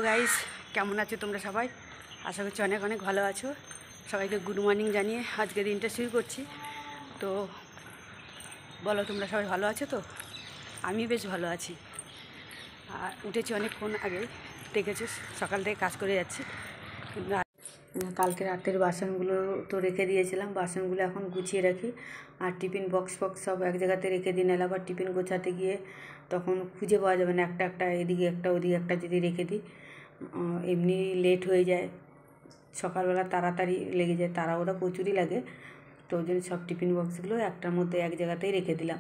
Guys, কেমন আছো তোমরা সবাই? আশা করছি অনেক অনেক ভালো আছো। সবাইকে গুড মর্নিং জানিয়ে আজকে দিনটা শুরু করছি। তো বলো, তোমরা সবাই ভালো আছো তো? আমি বেশ ভালো আছি। আর উঠেছি অনেকক্ষণ আগেই, দেখেছো সকাল থেকে কাজ করে যাচ্ছি। কালকে রাতের বাসনগুলো তো রেখে দিয়েছিলাম, বাসনগুলো এখন গুছিয়ে রাখি। আর টিফিন বক্স সব এক জায়গাতে রেখে দিই, নাহলে আবার টিফিন গোছাতে গিয়ে তখন খুঁজে পাওয়া যাবে না, একটা একটা এদিকে একটা ওদিকে একটা যদি রেখে দিই এমনি লেট হয়ে যায়। সকালবেলা তাড়াতাড়ি লেগে যায়, তাড়াহুড়া প্রচুরই লাগে। তো ওই জন্য সব টিফিন বক্সগুলো একটার মধ্যে এক জায়গাতেই রেখে দিলাম,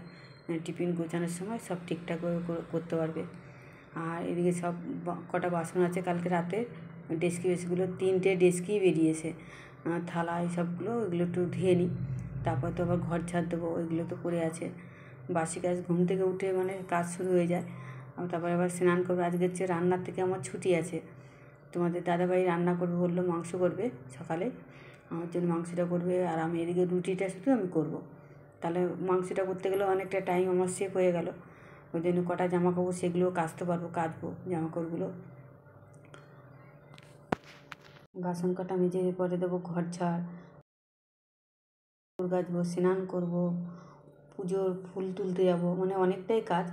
টিফিন গোছানোর সময় সব ঠিকঠাক করতে পারবে। আর এদিকে সব কটা বাসন আছে কালকে রাতে, ডেস্কি বেসগুলো 3টে ডেস্কি বেরিয়েছে, থালা এইসবগুলো, ওইগুলো একটু ধুয়ে নিই। তারপর তো আবার ঘর ঝাড় দেবো, ওইগুলো তো পড়ে আছে। বাসি কাজ ঘুম থেকে উঠে মানে কাজ শুরু হয়ে যায়। তারপরে আবার স্নান করবো। আজকে হচ্ছে রান্নার থেকে আমার ছুটি আছে। তোমাদের দাদাভাই রান্না করবে বললো, মাংস করবে সকালে, আমার জন্য মাংসটা করবে। আর আমি এদিকে রুটিটা শুধু আমি করবো। তাহলে মাংসটা করতে গেলেও অনেকটা টাইম আমার সেভ হয়ে গেল। ওই জন্য কটা জামা কাপড় সেগুলোও কাচতে পারবো, কাচবো জামা কাপড়গুলো। বাসন কটা মেজে পরে দেবো ঘর ঝাড়, গাছবো, স্নান করবো, পুজোর ফুল তুলতে যাবো, মানে অনেকটাই কাজ।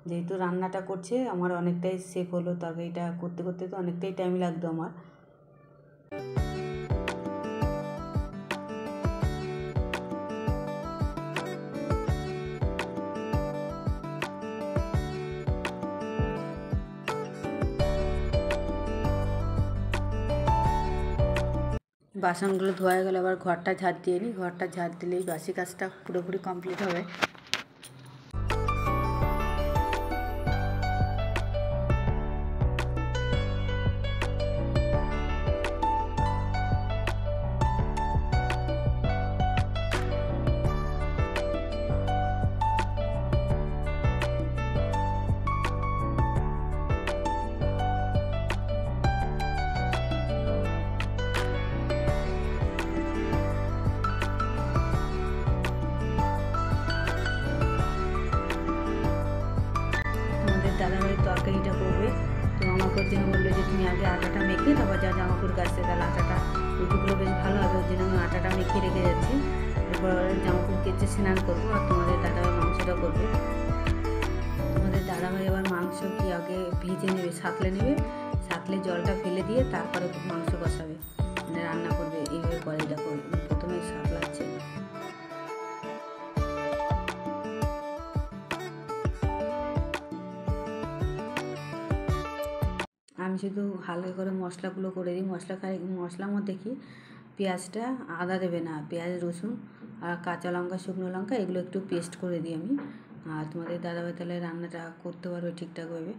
যেহেতু রান্নাটা করছে আমার অনেকটাই সেভ হলো, তরকারিটা করতে করতে তো অনেকটাই টাইম লাগতো আমার। বাসনগুলো ধোয়া হয়ে গেলে আবার ঘরটা ঝাড় দিয়ে নিই। ঘরটা ঝাড় দিলেই বাসি কাজটা পুরোপুরি কমপ্লিট হবে। দাদাভাই তরকারিটা করবে, তো আমাকে ওর জন্য বললো যে তুমি আগে আটাটা মেখে তারপর যা জামা কাপড় কাচতে, তাহলে আটাটা রুটিগুলো বেশ ভালো হবে। ওর জন্য আমি আটাটা মেখে রেখে যাচ্ছি। এরপর জামা কাপড় কেচে স্নান করবো, আর তোমাদের দাদাভাই মাংসটা করবে। তোমাদের দাদাভাই আবার মাংস কি আগে ভেজে নেবে, সাঁতলে নেবে, সাঁতলে জলটা ফেলে দিয়ে তারপরে মাংস কষাবে, মানে রান্না করবে। এইভাবে করে, দেখো প্রথমে সাঁতলাচ্ছে। আমি শুধু হালকা করে মশলাগুলো করে দিই। মশলার মধ্যে কি পেঁয়াজটা, আদা দেবে না, পেঁয়াজ রসুন আর কাঁচা লঙ্কা শুকনো লঙ্কা এগুলো একটু পেস্ট করে দিই আমি। আর তোমাদের দাদাভাই তাহলে রান্নাটা করতে পারবে ঠিকঠাকভাবে।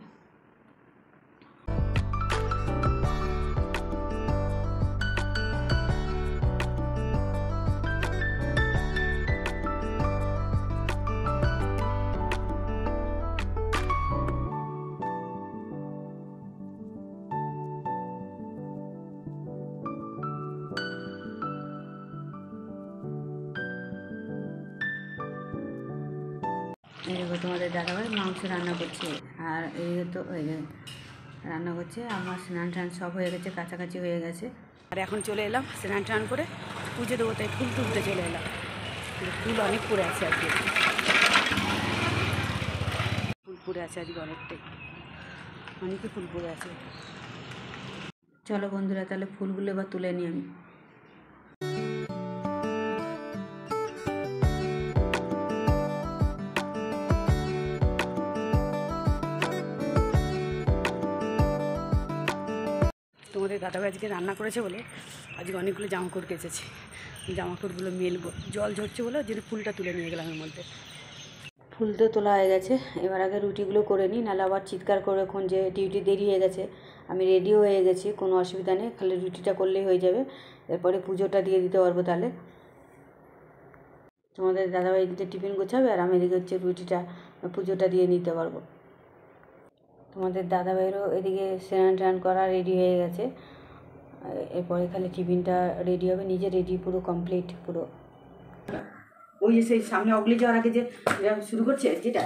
এইভাবে তোমাদের দাদাভাই মাংস রান্না করছে, আর এই তো রান্না করছে। আমার স্নান টান সব হয়ে গেছে, কাছাকাছি হয়ে গেছে। আর এখন চলে এলাম স্নান টান করে পুজো দেবো, তাই ফুল তুলতে চলে এলাম। ফুল অনেক পড়ে আছে আজকে, ফুল পড়ে আছে আজকে অনেকই ফুল পড়ে আছে। চলো বন্ধুরা, তাহলে ফুলগুলো এবার তুলে নিই আমি। তোমাদের দাদাভাই আজকে রান্না করেছে বলে আজকে অনেকগুলো জামাকাপড় কেচেছি। জামাকাপড়গুলো মেলবো, জল ঝরছে বলে যদি ফুলটা তুলে নিয়ে গেলাম এর মধ্যে। ফুল তো তোলা হয়ে গেছে, এবার আগে রুটিগুলো করে নিই, নাহলে আবার চিৎকার করে এখন যে ডিউটি দেরি হয়ে গেছে। আমি রেডিও হয়ে গেছি, কোনো অসুবিধা নেই, খালি রুটিটা করলেই হয়ে যাবে। এরপরে পুজোটা দিয়ে দিতে পারবো। তাহলে তোমাদের দাদাভাই এদিকে টিফিন গোছাবে, আর আমি এদিকে হচ্ছে রুটিটা পুজোটা দিয়ে নিতে পারবো। তোমাদের দাদাভাইয়েরও এদিকে স্নান টান করা রেডি হয়ে গেছে। এরপরে খালি টিফিনটা রেডি হবে, নিজে রেডি পুরো কমপ্লিট পুরো। ওই যে সেই সামনে অগলি যাওয়ার আগে যে শুরু করছে যেটা,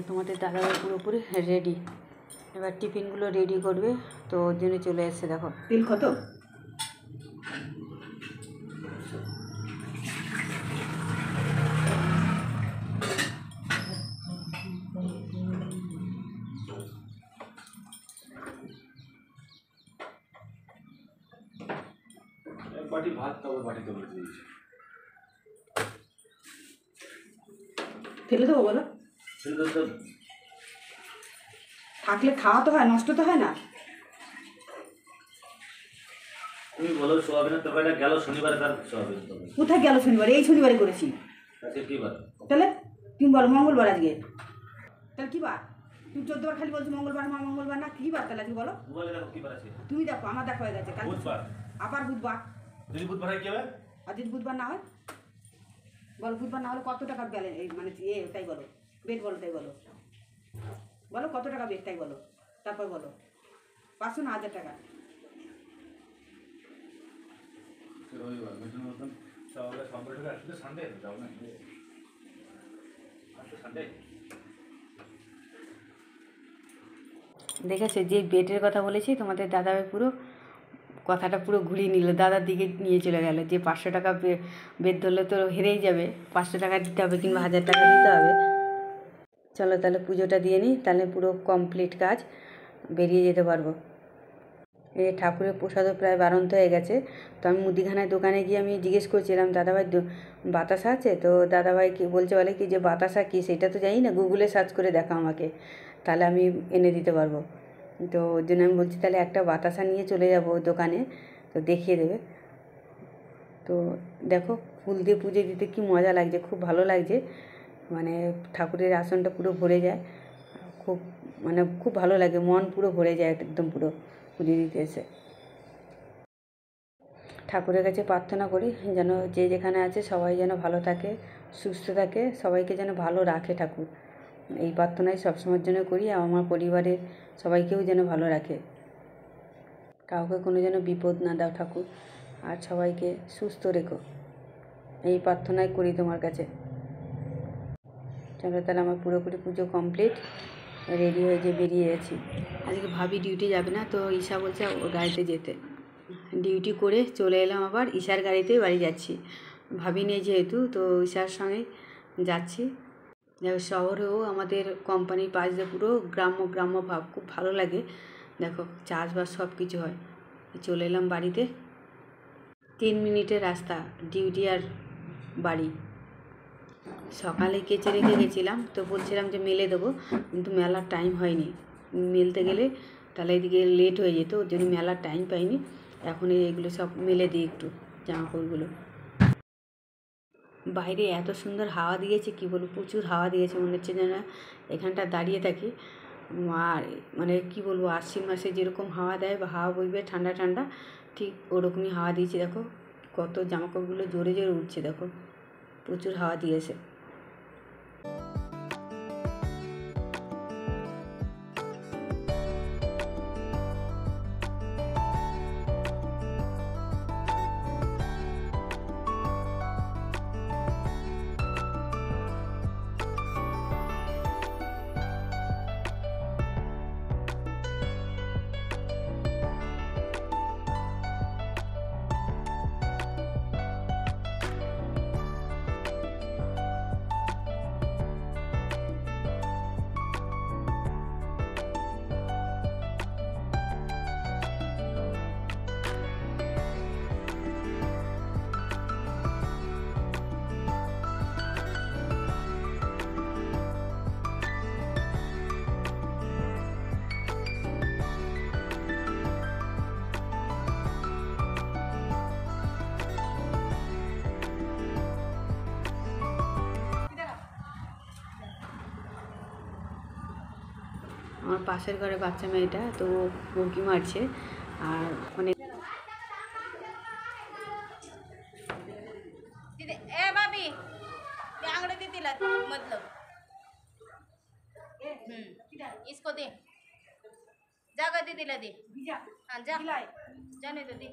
তোমাদের দাদাভাই পুরোপুরি রেডি। এবার টিফিনগুলো রেডি করবে, তো ওর জন্য চলে এসছে। দেখো তেল কত, বাটি ভাত খাবো, বাটিতে বলে দিয়েছি। ফেলে দেবো বলো? থাকলে খাওয়া তো হয়, নষ্ট তো হয় না। তুমি বলো সোয়াবিনের তরকারিটা গেল শনিবারে, তার সোয়াবিন তরকারি কোথায় গেল শনিবারে? এই শনিবারে করেছি। আজকে কি বার? তাহলে তুমি বলো মঙ্গলবার আজকে, তাহলে কি বার? তুমি 14 বার খালি বলছো মঙ্গলবার, মা মঙ্গলবার না, কি বার তাহলে আজকে বলো? মোবাইলে দেখো কি বার আছে। তুমি দেখো, আমার দেখা হয়ে গেছে কাল বুধবার, আবার বুধবার। যদি বুধবার হয় কি হবে? আর যদি বুধবার না হয় বলো, বুধবার না হলে কত টাকা ব্যালেন্স, এই মানে তাই বলো, বেড বলো, তাই বলো, বলো কত টাকা বেড তাই বলো, তারপর বলো 500 না 1000 টাকা। রবিবার মিঠুন মতন সকালে সম্পর্ক আসলে সানডে যাও না, আজকে সানডে। দেখেছো যে বেডের কথা বলেছি তোমাদের, দাদাভাই পুরো কথাটা পুরো ঘুরিয়ে নিল, দাদার দিকে নিয়ে চলে গেল। যে 500 টাকা বেড ধরলে তো হেরেই যাবে, 500 টাকা দিতে হবে কিংবা 1000 টাকা দিতে হবে। চলো তাহলে পুজোটা দিয়ে নিই, তাহলে পুরো কমপ্লিট কাজ, বেরিয়ে যেতে পারবো। এই ঠাকুরের প্রসাদও প্রায় বারন্ত হয়ে গেছে। তো আমি মুদিখানার দোকানে গিয়ে আমি জিজ্ঞেস করছিলাম, দাদাভাই বাতাসা আছে? তো দাদাভাই কি বলছে, বলে কি যে বাতাসা কী সেটা তো জানি না, গুগলে সার্চ করে দেখা আমাকে, তাহলে আমি এনে দিতে পারবো। তো ওই জন্য আমি বলছি তাহলে একটা বাতাসা নিয়ে চলে যাব দোকানে, তো দেখিয়ে দেবে। তো দেখো ফুল দিয়ে পুজো দিতে কি মজা লাগছে, খুব ভালো লাগছে, মানে ঠাকুরের আসনটা পুরো ভরে যায়, খুব মানে খুব ভালো লাগে, মন পুরো ভরে যায় একদম পুরো পুজো দিতে এসে। ঠাকুরের কাছে প্রার্থনা করি যেন যে যেখানে আছে সবাই যেন ভালো থাকে, সুস্থ থাকে, সবাইকে যেন ভালো রাখে ঠাকুর। এই প্রার্থনাই সবসময়ের জন্য করি, আর আমার পরিবারের সবাইকেও যেন ভালো রাখে, কাউকে কোনো যেন বিপদ না দাও ঠাকুর, আর সবাইকে সুস্থ রেখো, এই প্রার্থনাই করি তোমার কাছে। চলো তাহলে আমার পুরোপুরি পুজো কমপ্লিট, রেডি হয়ে যে বেরিয়ে গেছি। আজকে ভাবি ডিউটি যাবে না, তো ঈশা বলছে ওর গাড়িতে যেতে। ডিউটি করে চলে এলাম, আবার ঈশার গাড়িতেই বাড়ি যাচ্ছি, ভাবি নেই যেহেতু, তো ঈশার সঙ্গে যাচ্ছি। দেখো শহরেও আমাদের কোম্পানির পাশ দিয়ে পুরো গ্রাম্য গ্রাম্য ভাব, খুব ভালো লাগে। দেখো চাষবাস সব কিছু হয়। চলে এলাম বাড়িতে, 3 মিনিটের রাস্তা ডিউটি আর বাড়ি। সকালে কেচে রেখে গেছিলাম, তো বলছিলাম যে মেলে দেবো, কিন্তু মেলার টাইম হয়নি, মেলতে গেলে তাহলে এদিকে লেট হয়ে যেত, ওর জন্য মেলার টাইম পাইনি। এখন এগুলো সব মেলে দিই একটু, জামা কাপড়গুলো। বাইরে এত সুন্দর হাওয়া দিয়েছে কি বলবো, প্রচুর হাওয়া দিয়েছে, মনে হচ্ছে যেন এখানটা দাঁড়িয়ে থাকি। আর মানে কি বলবো, আশ্বিন মাসে যেরকম হাওয়া দেয় বা হাওয়া বইবে ঠান্ডা ঠান্ডা, ঠিক ওরকমই হাওয়া দিয়েছে। দেখো কত জামাকাপড়গুলো জোরে জোরে উঠছে, দেখো প্রচুর হাওয়া দিয়েছে। আমার পাশের ঘরে বাচ্চা মেয়েটা তো মুরগি মারছে, আর মানে ए भाभी ये आंगड़े दे दिला मतलब इसको दे जागा दे दिला दे हाँ जा जाने दो दे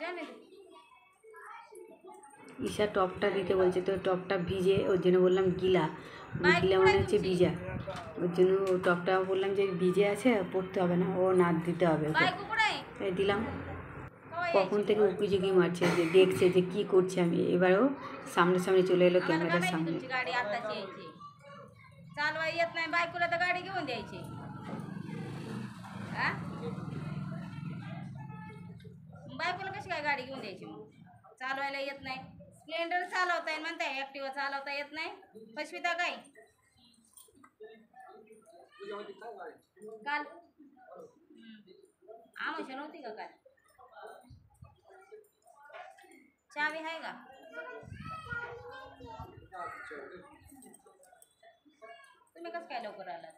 जाने दो। ঈশা টপটা দিতে বলছে, তো টপটা ভিজে, ওর জন্য বললাম গিলা, নিকলে মানে হচ্ছে ভিজা, ওর জন্য টপটা বললাম যে ভিজে আছে পড়তে হবে না, ও নাদ দিতে হবে ওকে, তাই দিলাম। কখন থেকে উকি ঝুঁকি মারছে যে দেখছে যে কী করছে আমি, এবারেও সামনে सामने चले एलो कॅमेऱ्यात सामने। तुमची गाडी आताची यायची चालवा येत नाही बायकोला तर गाडी घेऊन द्यायची हा बायकोला कशी काय गाडी घेऊन द्यायची मग चालवायला येत नाही स्प्लेंडर चालवता येईल म्हणताय ॲक्टिवा चालवता येत नाही पशविता काय काल आमच्या नव्हती का काल चावी आहे का तुम्ही कसं काय लवकर आलात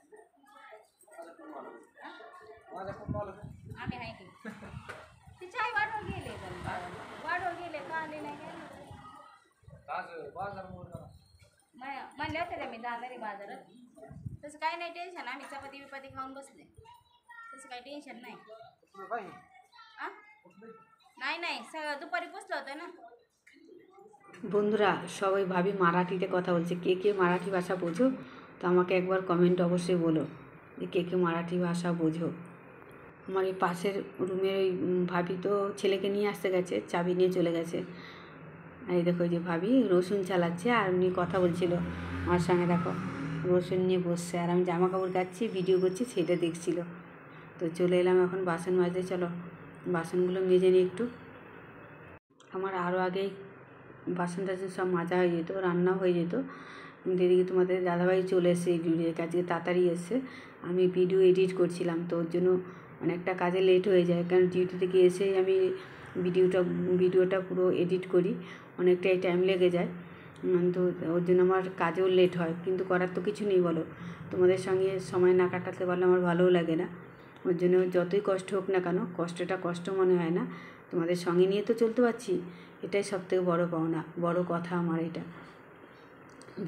आम्ही आहे की ती चाय वाढवर गेले वाढवर गेले का आले नाही म्हणले होते रे मी जाणार आहे बाजारात तसं काही नाही टेन्शन आम्ही चपाती बिपाती खाऊन बसले तसं काही टेन्शन नाही नाही नाही सगळं दुपारी पोचलं होतं ना। বন্ধুরা সবাই ভাবি মারাঠিতে কথা বলছে, কে কে মারাঠি ভাষা বোঝো তো আমাকে একবার কমেন্ট অবশ্যই বলো যে কে কে মারাঠি ভাষা বোঝো। আমার এই পাশের রুমের ওই ভাবি তো ছেলেকে নিয়ে আসতে গেছে, চাবি নিয়ে চলে গেছে। আর এই দেখো যে ভাবি রসুন চালাচ্ছে আর উনি কথা বলছিল আমার সঙ্গে, দেখো রসুন নিয়ে বসছে আর আমি জামা কাপড় কাচ্ছি ভিডিও করছি সেটা দেখছিল। তো চলে এলাম এখন বাসন মাজতে, চলো বাসনগুলো মেজে নিই একটু। আমার আরও আগেই বাসন টাসন সব মাজা হয়ে যেত, রান্নাও হয়ে যেত, কিন্তু এদিকে তোমাদের দাদাভাই চলে এসছে এই ভিডিওর কাজে, তাড়াতাড়ি এসছে। আমি ভিডিও এডিট করছিলাম তো ওর জন্য অনেকটা কাজে লেট হয়ে যায়, কারণ ডিউটি থেকে এসেই আমি ভিডিওটা পুরো এডিট করি, অনেকটাই টাইম লেগে যায়, তো ওর জন্য আমার কাজেও লেট হয়, কিন্তু করার তো কিছু নেই বলো, তোমাদের সঙ্গে সময় না কাটাতে পারলে আমার ভালোও লাগে না। ওর জন্য যতই কষ্ট হোক না কেন কষ্টটা কষ্ট মনে হয় না, তোমাদের সঙ্গে নিয়ে তো চলতে পারছি, এটাই সবথেকে বড় পাওনা, বড় কথা আমার এটা।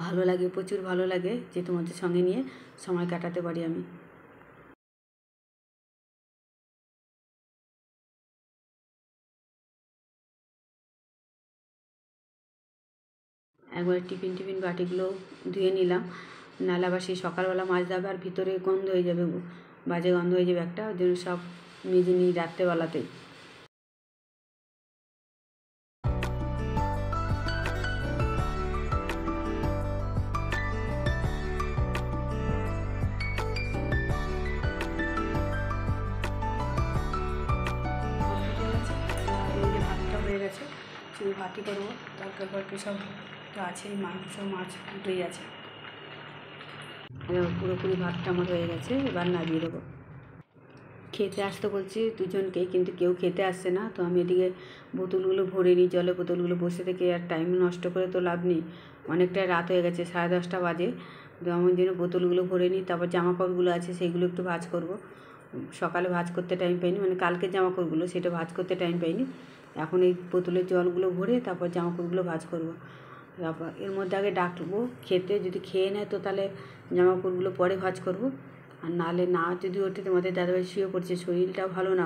ভালো লাগে, প্রচুর ভালো লাগে যে তোমাদের সঙ্গে নিয়ে সময় কাটাতে পারি আমি। একবার টিফিন বাটিগুলো ধুয়ে নিলাম, নাহলে আবার সেই সকালবেলা মাজতে হবে আর ভিতরে গন্ধ হয়ে যাবে, বাজে গন্ধ হয়ে যাবে একটা, ওই জন্য সব মেজে নিই রাত্রেবেলাতেই। ভাতটা হয়ে গেছে, শুধু ভাতই করবো, তরকারি সব তো আছেই, মাংস মাছ দুটোই আছে। পুরোপুরি ভাতটা আমার হয়ে গেছে, এবার নামিয়ে দেবো। খেতে আসতে বলছি দুজনকেই, কিন্তু কেউ খেতে আসছে না, তো আমি এদিকে বোতলগুলো ভরে নিই, জলের বোতলগুলো, বসে থেকে আর টাইম নষ্ট করে তো লাভ নেই, অনেকটাই রাত হয়ে গেছে, 10:30 বাজে, তো আমার জন্য বোতলগুলো ভরে নিই। তারপর জামাকাপড়গুলো আছে সেইগুলো একটু ভাঁজ করব, সকালে ভাঁজ করতে টাইম পাইনি, মানে কালকের জামাকাপড়গুলো সেটা ভাঁজ করতে টাইম পাইনি, এখন এই বোতলের জলগুলো ভরে তারপর জামাকাপড়গুলো ভাঁজ করব। তারপর এর মধ্যে আগে ডাকবো খেতে, যদি খেয়ে নেয় তো তাহলে জামাকাপড়গুলো পরে ভাঁজ করব, আর নাহলে না যদি ওঠে, তোমাদের দাদাভাই শুয়ে পড়ছে, শরীরটাও ভালো না,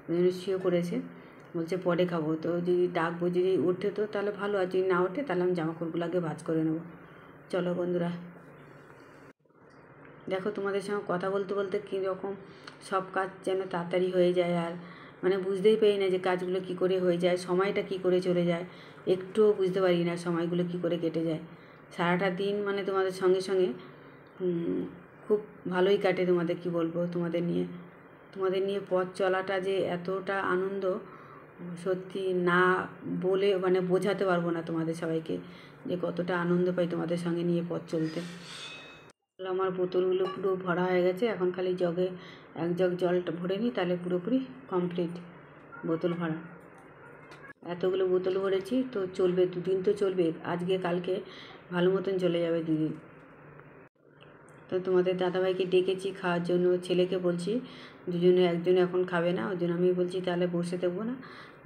ওই জন্য শুয়ে পড়েছে, বলছে পরে খাবো, তো যদি ডাকবো যদি ওঠে তো তাহলে ভালো, আর যদি না ওঠে তাহলে আমি জামাকাপড়গুলো আগে ভাঁজ করে নেবো। চলো বন্ধুরা, দেখো তোমাদের সঙ্গে কথা বলতে বলতে কীরকম সব কাজ যেন তাড়াতাড়ি হয়ে যায়, আর মানে বুঝতেই পারি না যে কাজগুলো কী করে হয়ে যায়, সময়টা কী করে চলে যায়, একটুও বুঝতে পারি না সময়গুলো কী করে কেটে যায়। সারাটা দিন মানে তোমাদের সঙ্গে খুব ভালোই কাটে, তোমাদের কি বলবো, তোমাদের নিয়ে পথ চলাটা যে এতটা আনন্দ, সত্যি না বলে মানে বোঝাতে পারবো না তোমাদের সবাইকে, যে কতটা আনন্দ পাই তোমাদের সঙ্গে নিয়ে পথ চলতে। আমার বোতলগুলো পুরো ভরা হয়ে গেছে, এখন খালি জগে 1 জগ জলটা ভরে নিই, তাহলে পুরোপুরি কমপ্লিট বোতল ভরা। এতগুলো বোতল ভরেছি তো চলবে, 2 দিন তো চলবে, আজকে কালকে ভালো মতন চলে যাবে 2 দিন। তো তোমাদের দাদাভাইকে ডেকেছি খাওয়ার জন্য, ছেলেকে বলছি দুজনে, একজনে এখন খাবে না, ওই জন্য আমি বলছি তাহলে বসে দেবো না,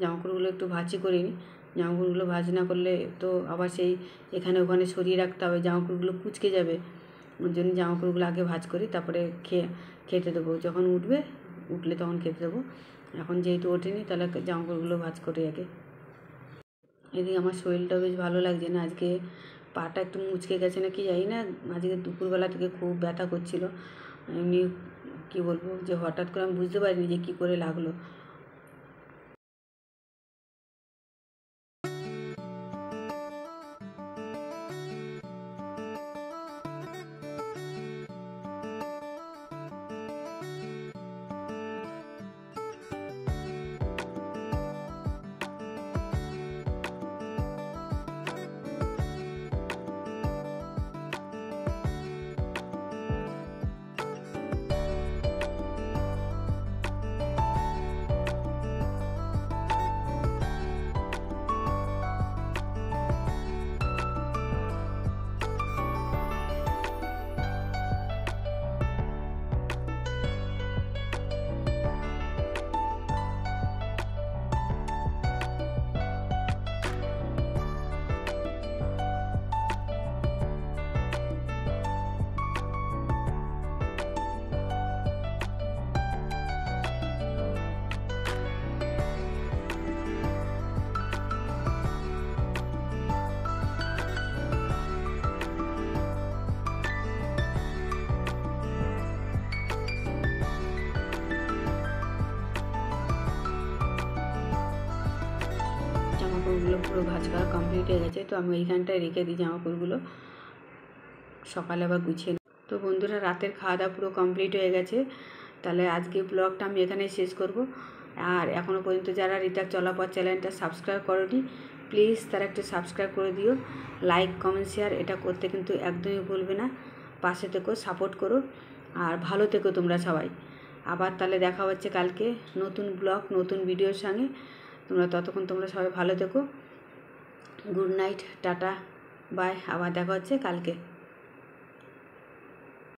জামাকাপড়গুলো একটু ভাঁজি করে নিই, জামাকাপড়গুলো ভাঁজ না করলে তো আবার সেই এখানে ওখানে সরিয়ে রাখতে হবে, জামাকাপড়গুলো কুঁচকে যাবে, ওর জন্য জামাকাপড়গুলো আগে ভাঁজ করি, তারপরে খেতে দেবো, যখন উঠলে তখন খেতে দেবো, এখন যেহেতু ওঠেনি তাহলে জামাকাপড়গুলো ভাঁজ করি আগে। এদিকে আমার শরীরটাও বেশ ভালো লাগছে না, আজকে পাটা একটু মুচকে গেছে না কি জানি না, আজকে দুপুরবেলা থেকে খুব ব্যথা করছিল। এমনি কী বলবো যে হঠাৎ করে আমি বুঝতে পারিনি যে কী করে লাগলো। জামাকাপড়গুলো পুরো ভাঁজ করা কমপ্লিট হয়ে গেছে, তো আমি এইখানটায় রেখে দিই জামাকাপড়গুলো, সকালে আবার গুছিয়ে নিই। তো বন্ধুরা, রাতের খাওয়া দাওয়া পুরো কমপ্লিট হয়ে গেছে। তাহলে আজকে ব্লগটা আমি এখানেই শেষ করব। আর এখনও পর্যন্ত যারা রিতার চলাপথ চ্যানেলটা সাবস্ক্রাইব করোনি, প্লিজ তারা একটু সাবস্ক্রাইব করে দিও। লাইক, কমেন্ট, শেয়ার এটা করতে কিন্তু একদমই ভুলবে না। পাশে থেকো, সাপোর্ট করো, আর ভালো থেকো তোমরা সবাই। আবার তাহলে দেখা হচ্ছে কালকে নতুন ব্লগ, নতুন ভিডিওর সঙ্গে। ততক্ষণ তোমরা সবাই ভালো থেকো। Good night, tata, bye. আবার দেখা হচ্ছে কালকে।